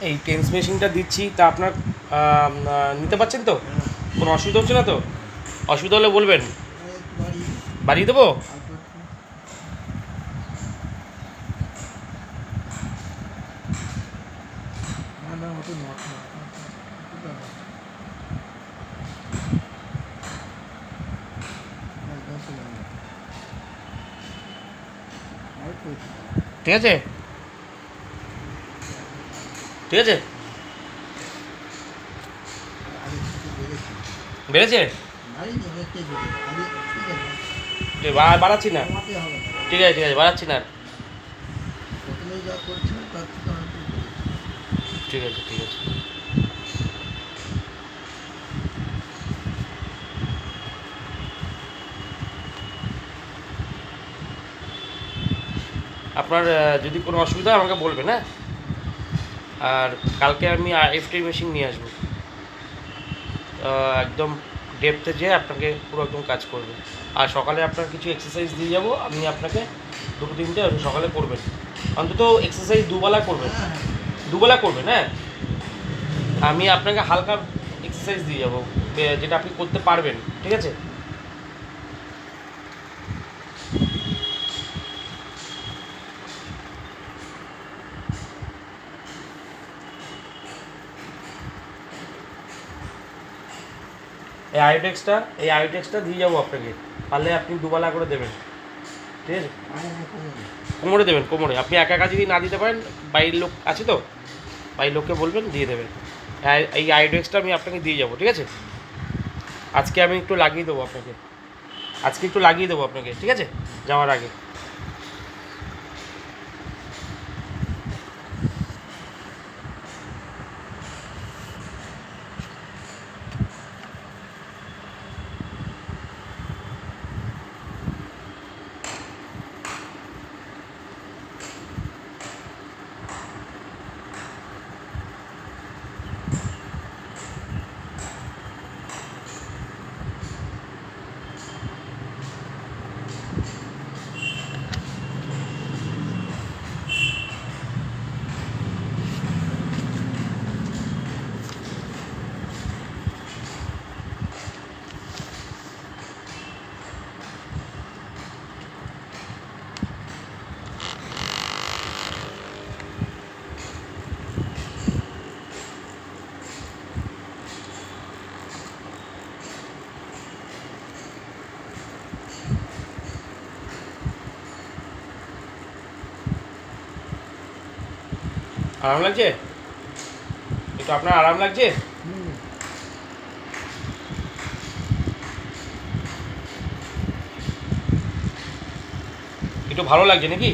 এই টেন্স মেশিনটা দিচ্ছি, তা আপনার নিতে পারছেন তো? কোনো অসুবিধা হচ্ছে না তো? অসুবিধা হলে বলবেন, বাড়িয়ে দেবো। ঠিক আছে, ঠিক আছে, বেড়েছে। বাড়াচ্ছি না। ঠিক আছে, ঠিক আছে, বাড়াচ্ছি না। ঠিক আছে, ঠিক আছে। আপনার যদি কোনো অসুবিধা হয় আমাকে বলবেন, হ্যাঁ। আর কালকে আমি এফটি মেশিন নিয়ে আসবো, একদম ডেপথে যেয়ে আপনাকে পুরো একদম কাজ করবে। আর সকালে আপনার কিছু এক্সারসাইজ দিয়ে যাবো, আপনি আপনাকে দুটো তিনটে সকালে করবেন, অন্তত এক্সারসাইজ দুবেলা করবেন, দুবেলা করবেন, হ্যাঁ। আমি আপনাকে হালকা এক্সারসাইজ দিয়ে যাবো, যেটা আপনি করতে পারবেন, ঠিক আছে। এই আয়োডেক্সটা দিয়ে যাবো আপনাকে, পারলে আপনি দুবেলা করে দেবেন, ঠিক আছে। কোমরে দেবেন, কোমরে। আপনি একা একা যদি না দিতে পারেন, বাড়ির লোক আছে তো, বাড়ির লোককে বলবেন দিয়ে দেবেন। এই আয়োডেক্সটা আমি আপনাকে দিয়ে যাবো, ঠিক আছে। আজকে আমি একটু লাগিয়ে দেবো আপনাকে, আজকে একটু লাগিয়ে দেবো আপনাকে, ঠিক আছে, যাওয়ার আগে। আরাম লাগছে? একটু আপনার আরাম লাগছে? একটু ভালো লাগছে নাকি?